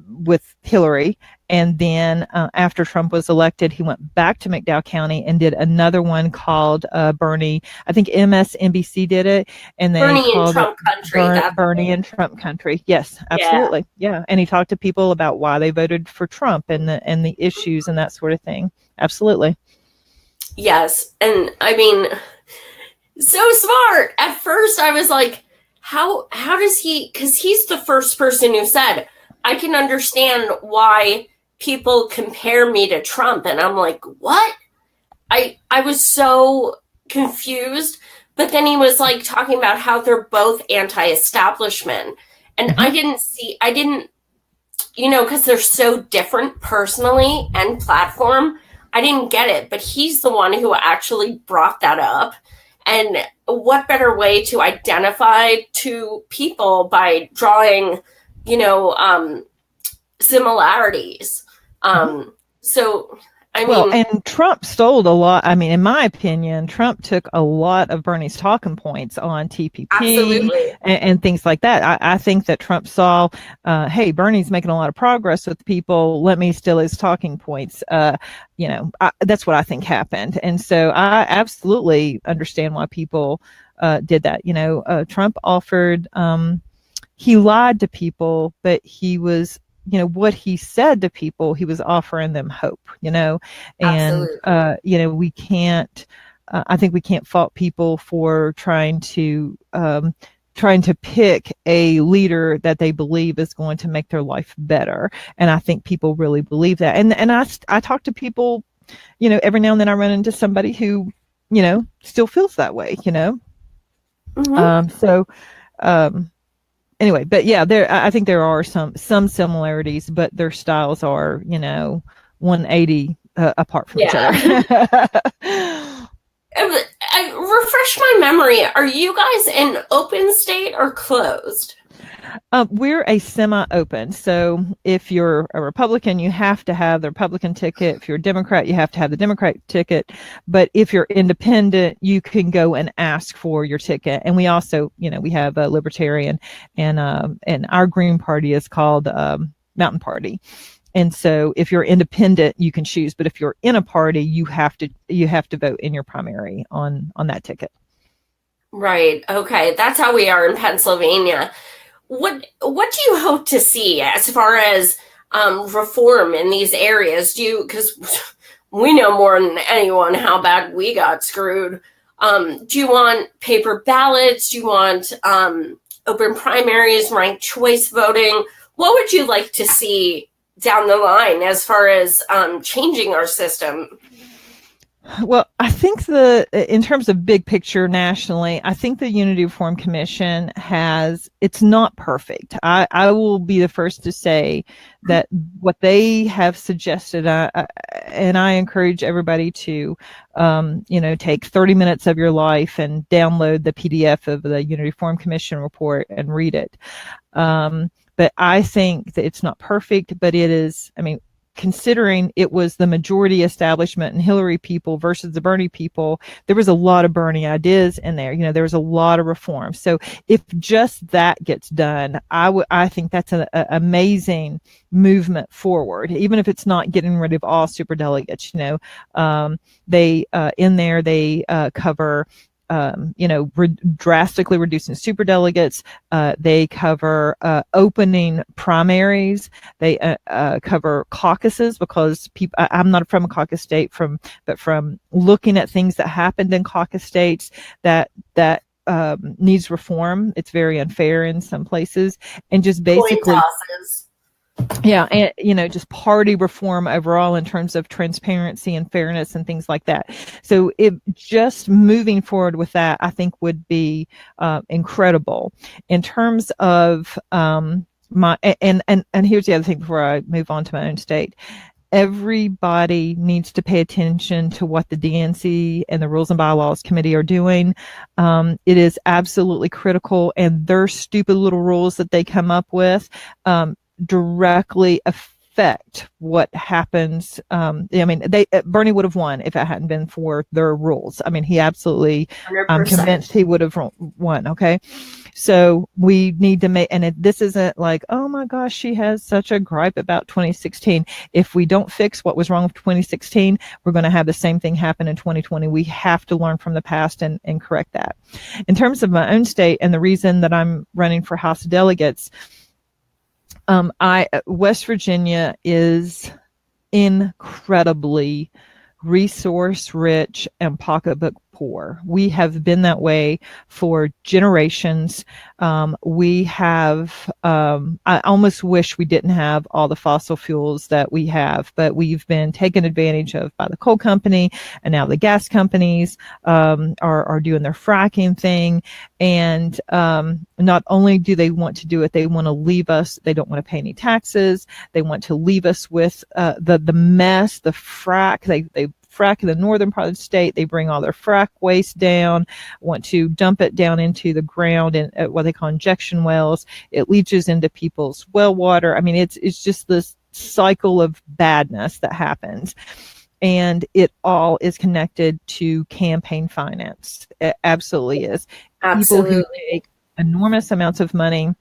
with Hillary, and then after Trump was elected, he went back to McDowell County and did another one called Bernie. I think MSNBC did it, and then Bernie in Trump Country. Bernie in Trump Country. Yes, absolutely. Yeah, and he talked to people about why they voted for Trump and the issues and that sort of thing. Absolutely. Yes, and so smart. At first, I was like, how does he, because he's the first person who said, I can understand why people compare me to Trump. And I'm like, what? I was so confused. But then he was like talking about how they're both anti-establishment. And I didn't, because they're so different personally and platform, I didn't get it. But he's the one who actually brought that up. And what better way to identify two people by drawing, similarities. And Trump stole a lot. In my opinion, Trump took a lot of Bernie's talking points on TPP and things like that. I think that Trump saw, hey, Bernie's making a lot of progress with people. Let me steal his talking points. That's what I think happened. And so I absolutely understand why people did that. Trump offered, he lied to people, but he was, what he said to people, he was offering them hope, and, we can't, I think we can't fault people for trying to pick a leader that they believe is going to make their life better. And I think people really believe that. And I talk to people, every now and then I run into somebody who, still feels that way, Anyway, but yeah, I think there are some similarities, but their styles are, 180 apart from each other. Refresh my memory. Are you guys in open state or closed? We're a semi-open. So if you're a Republican, you have to have the Republican ticket. If you're a Democrat, you have to have the Democrat ticket. But if you're independent, you can go and ask for your ticket. And we also, we have a Libertarian, and our Green Party is called Mountain Party. And so if you're independent, you can choose. But if you're in a party, you have to vote in your primary on that ticket. Right. Okay. That's how we are in Pennsylvania. What do you hope to see as far as reform in these areas? Because we know more than anyone how bad we got screwed. Do you want paper ballots? Do you want open primaries, ranked choice voting? What would you like to see down the line as far as changing our system? Well, I think in terms of big picture nationally, I think the Unity Reform Commission it's not perfect. I will be the first to say that what they have suggested, and I encourage everybody to, take 30 minutes of your life and download the PDF of the Unity Reform Commission report and read it. But I think that it's not perfect, but it is, considering it was the majority establishment and Hillary people versus the Bernie people, there was a lot of Bernie ideas in there. There was a lot of reform. So if just that gets done, I think that's an amazing movement forward, even if it's not getting rid of all super delegates. They in there they cover drastically reducing super delegates. They cover opening primaries. They cover caucuses, because I'm not from a caucus state, but from looking at things that happened in caucus states that needs reform. It's very unfair in some places, and just basically. Yeah, and just party reform overall in terms of transparency and fairness and things like that. So just moving forward with that, I think would be incredible. In terms of and here's the other thing before I move on to my own state. Everybody needs to pay attention to what the DNC and the Rules and Bylaws Committee are doing. It is absolutely critical, and their stupid little rules that they come up with directly affect what happens. Bernie would have won if it hadn't been for their rules. He absolutely, 100%. I'm convinced he would have won. Okay. So we need to make, and this isn't like, oh my gosh, she has such a gripe about 2016. If we don't fix what was wrong with 2016, we're going to have the same thing happen in 2020. We have to learn from the past and correct that. In terms of my own state and the reason that I'm running for House of Delegates, West Virginia is incredibly resource rich and pocketbook poor. We have been that way for generations. We have, I almost wish we didn't have all the fossil fuels that we have, but we've been taken advantage of by the coal company, and now the gas companies are doing their fracking thing. And not only do they want to do it, they want to leave us. They don't want to pay any taxes. They want to leave us with the mess, the frack. They frack in the northern part of the state. They bring all their frack waste down, want to dump it down into the ground in what they call injection wells. It leaches into people's well water. It's just this cycle of badness that happens. And it all is connected to campaign finance. It absolutely is. Absolutely. People who take enormous amounts of money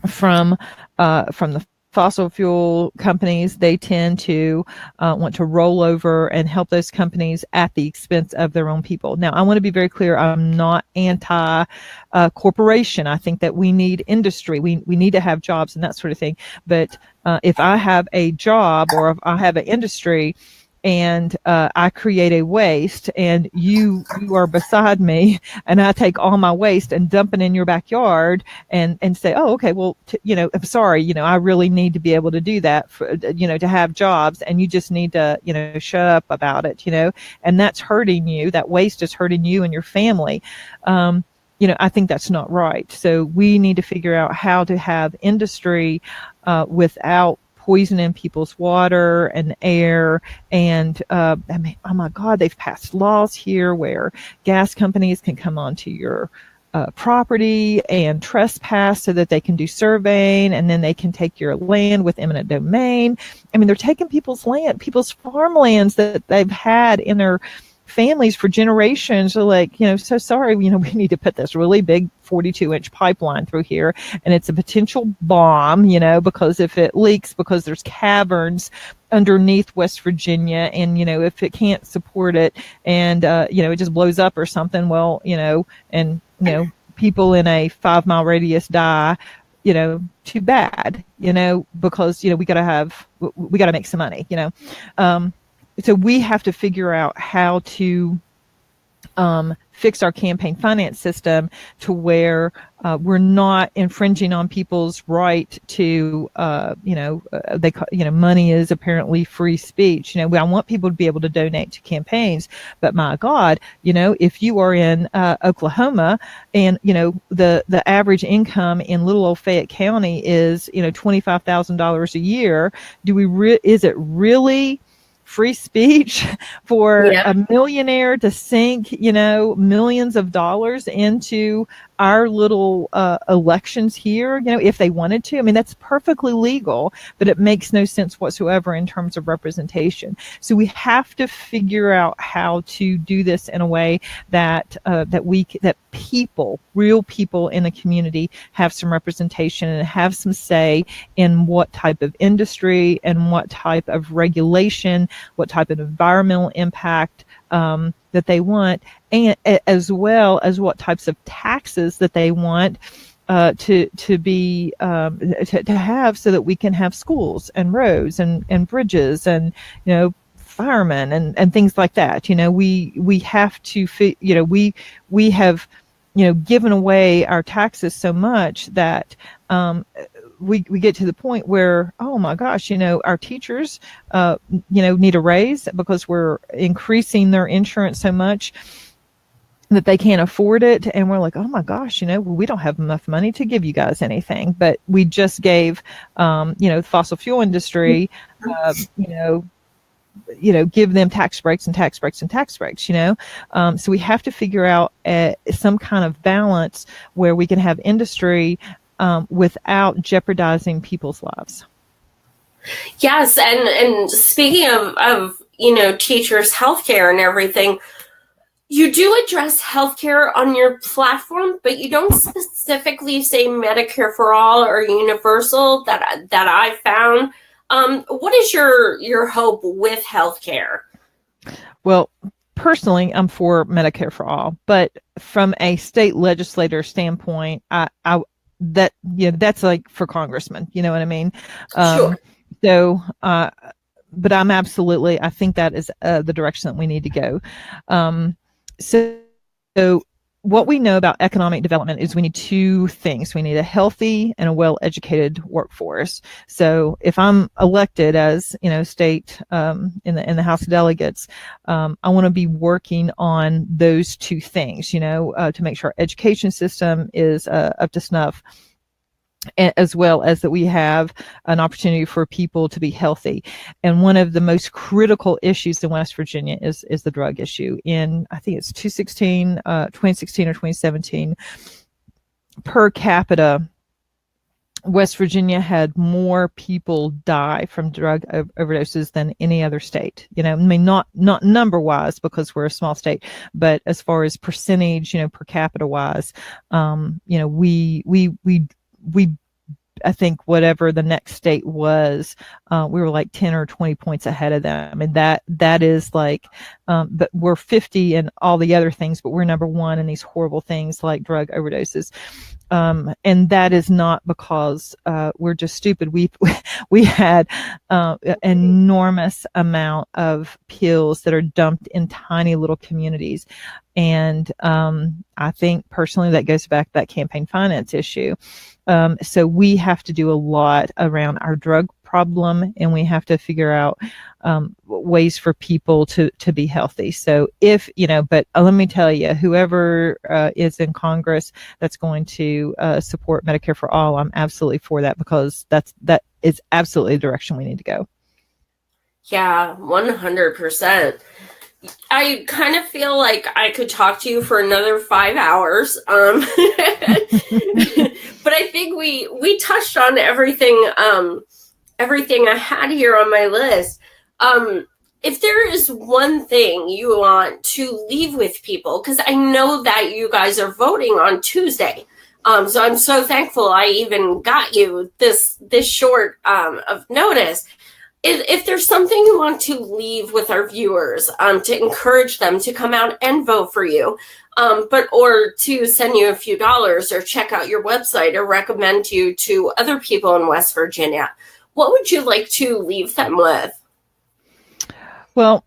from the fossil fuel companies, they tend to want to roll over and help those companies at the expense of their own people. Now, I want to be very clear. I'm not anti-corporation. I think that we need industry. We need to have jobs and that sort of thing. But if I have a job or if I have an industry and I create a waste, and you are beside me, and I take all my waste and dump it in your backyard, and say, oh, okay, well, I'm sorry, I really need to be able to do that for, to have jobs, and you just need to, shut up about it, and that's hurting you. That waste is hurting you and your family. I think that's not right. So we need to figure out how to have industry without poisoning people's water and air. And oh my God, they've passed laws here where gas companies can come onto your property and trespass so that they can do surveying, and then they can take your land with eminent domain. They're taking people's land, people's farmlands that they've had in their families for generations. Are like, so sorry, we need to put this really big 42-inch pipeline through here, and it's a potential bomb, because if it leaks, because there's caverns underneath West Virginia, and if it can't support it, and it just blows up or something, well, people in a 5-mile radius die, too bad, because we gotta make some money, so we have to figure out how to fix our campaign finance system to where we're not infringing on people's right to, money is apparently free speech. I want people to be able to donate to campaigns, but my God, if you are in Oklahoma and, the average income in little old Fayette County is, $25,000 a year, is it really free speech for a millionaire to sink, millions of dollars into our little elections here, if they wanted to? I mean, that's perfectly legal, but it makes no sense whatsoever in terms of representation. So we have to figure out how to do this in a way that people, real people in the community, have some representation and have some say in what type of industry and what type of regulation, what type of environmental impact that they want, and as well as what types of taxes that they want to have, so that we can have schools and roads and bridges and firemen and things like that. We have to we have given away our taxes so much that we get to the point where, oh my gosh, our teachers, need a raise because we're increasing their insurance so much that they can't afford it. And we're like, oh my gosh, we don't have enough money to give you guys anything. But we just gave, the fossil fuel industry, give them tax breaks and tax breaks and tax breaks, So we have to figure out some kind of balance where we can have industry without jeopardizing people's lives. Yes, and speaking of teachers' healthcare and everything, you do address healthcare on your platform, but you don't specifically say Medicare for all or universal that I found. What is your hope with healthcare? Well, personally, I'm for Medicare for all, but from a state legislator standpoint, that's like for congressmen, you know what I mean? Sure. So, but I think that is the direction that we need to go. So what we know about economic development is we need two things. We need a healthy and a well-educated workforce. So if I'm elected as, state, in the House of Delegates, I want to be working on those two things, to make sure our education system is up to snuff, as well as that we have an opportunity for people to be healthy. And one of the most critical issues in West Virginia is the drug issue. In, I think it's 2016 or 2017, per capita, West Virginia had more people die from drug overdoses than any other state. I mean, not number wise, because we're a small state, but as far as percentage, per capita wise, we I think whatever the next state was, we were like 10 or 20 points ahead of them. And that is like, but we're 50 in all the other things, but we're number one in these horrible things like drug overdoses. And that is not because we're just stupid. We had enormous amount of pills that are dumped in tiny little communities. And I think personally that goes back to that campaign finance issue. So we have to do a lot around our drug problem, and we have to figure out ways for people to be healthy. So but let me tell you, whoever is in Congress that's going to support Medicare for all, I'm absolutely for that, because that is absolutely the direction we need to go. Yeah, 100%. I kind of feel like I could talk to you for another 5 hours. But I think we touched on everything I had here on my list. If there is one thing you want to leave with people, because I know that you guys are voting on Tuesday. So I'm so thankful I even got you this short of notice. If there's something you want to leave with our viewers, to encourage them to come out and vote for you, or to send you a few dollars or check out your website or recommend you to other people in West Virginia, what would you like to leave them with? Well,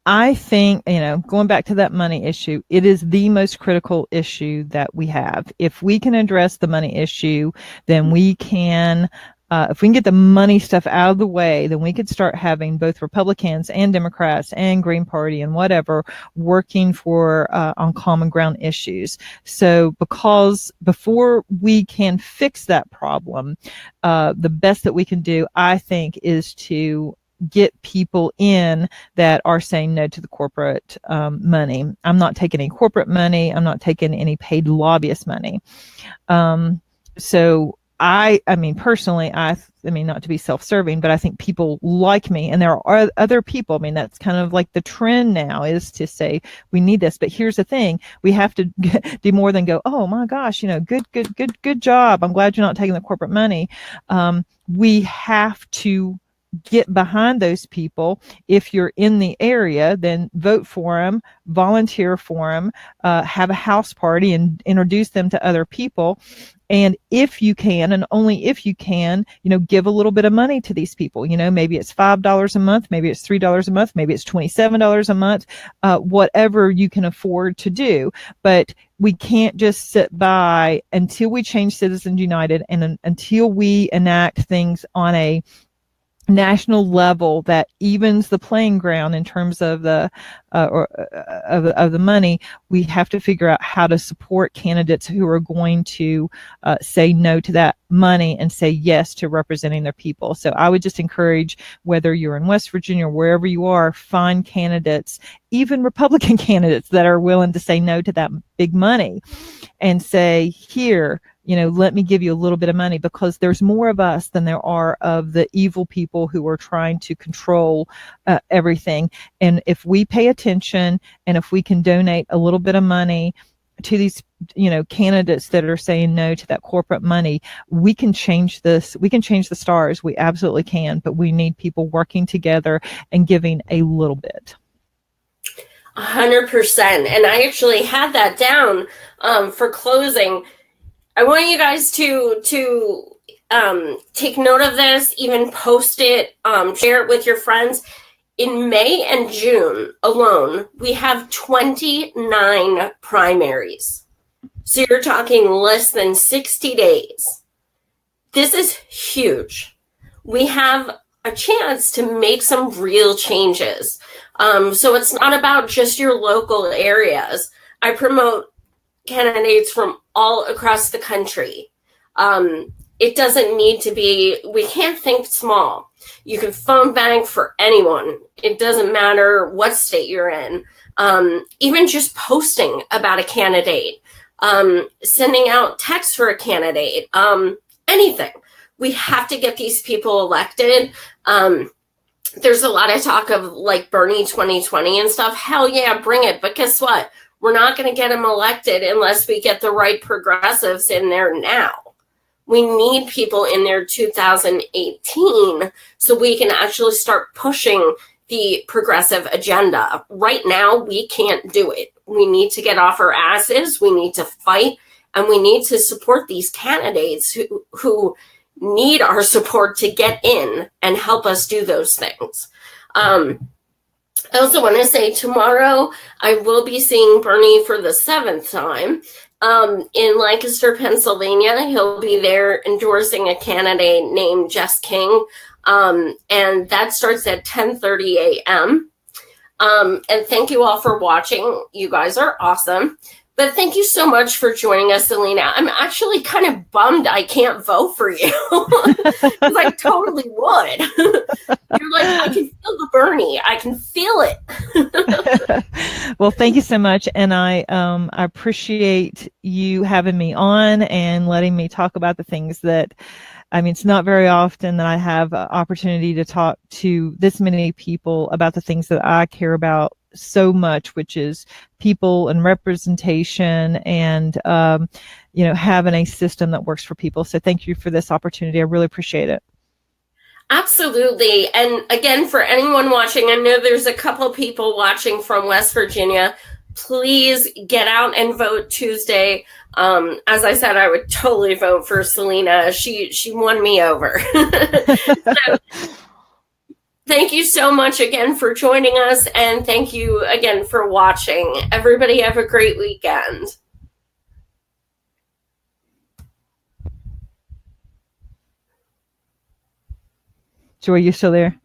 I think, going back to that money issue, it is the most critical issue that we have. If we can address the money issue, then we can, if we can get the money stuff out of the way, then we could start having both Republicans and Democrats and Green Party and whatever working for, on common ground issues. So because before we can fix that problem, the best that we can do, I think, is to get people in that are saying no to the corporate money. I'm not taking any corporate money. I'm not taking any paid lobbyist money. So I mean, personally, I mean, not to be self-serving, but I think people like me, and there are other people. I mean, that's kind of like the trend now, is to say we need this. But here's the thing: we have to do more than go, oh my gosh, good job. I'm glad you're not taking the corporate money. We have to get behind those people. If you're in the area, then vote for them, volunteer for them, have a house party and introduce them to other people. And if you can, and only if you can, give a little bit of money to these people. Maybe it's $5 a month, maybe it's $3 a month, maybe it's $27 a month, whatever you can afford to do. But we can't just sit by until we change Citizens United, and until we enact things on a national level that evens the playing ground in terms of the of the money. We have to figure out how to support candidates who are going to say no to that money and say yes to representing their people. So I would just encourage, whether you're in West Virginia or wherever you are, find candidates, even Republican candidates, that are willing to say no to that big money and say, here, let me give you a little bit of money, because there's more of us than there are of the evil people who are trying to control everything. And if we pay attention, and if we can donate a little bit of money to these, candidates that are saying no to that corporate money, we can change this. We can change the stars. We absolutely can. But we need people working together and giving a little bit. 100%. And I actually had that down for closing. I want you guys to take note of this, even post it, share it with your friends. In May and June alone, we have 29 primaries. So you're talking less than 60 days. This is huge. We have a chance to make some real changes. So it's not about just your local areas. I promote candidates from all across the country. It doesn't need to be, we can't think small. You can phone bank for anyone. It doesn't matter what state you're in. Even just posting about a candidate, sending out texts for a candidate, anything. We have to get these people elected. There's a lot of talk of like Bernie 2020 and stuff. Hell yeah, bring it. But guess what? We're not going to get him elected unless we get the right progressives in there now. We need people in there 2018 so we can actually start pushing the progressive agenda. Right now, we can't do it. We need to get off our asses. We need to fight, and we need to support these candidates who need our support to get in and help us do those things. I also want to say tomorrow I will be seeing Bernie for the 7th time in Lancaster, Pennsylvania. He'll be there endorsing a candidate named Jess King, and that starts at 10:30 a.m. And thank you all for watching. You guys are awesome. But thank you so much for joining us, Selina. I'm actually kind of bummed I can't vote for you, because I totally would. You're like, I can feel the Bernie. I can feel it. Well, thank you so much. And I appreciate you having me on and letting me talk about the things that, I mean, it's not very often that I have an opportunity to talk to this many people about the things that I care about so much, which is people and representation and, having a system that works for people. So thank you for this opportunity. I really appreciate it. Absolutely. And again, for anyone watching, I know there's a couple people watching from West Virginia. Please get out and vote Tuesday. As I said, I would totally vote for Selina. She won me over. So, Thank you so much again for joining us, and thank you again for watching. Everybody have a great weekend. Joy, you still there?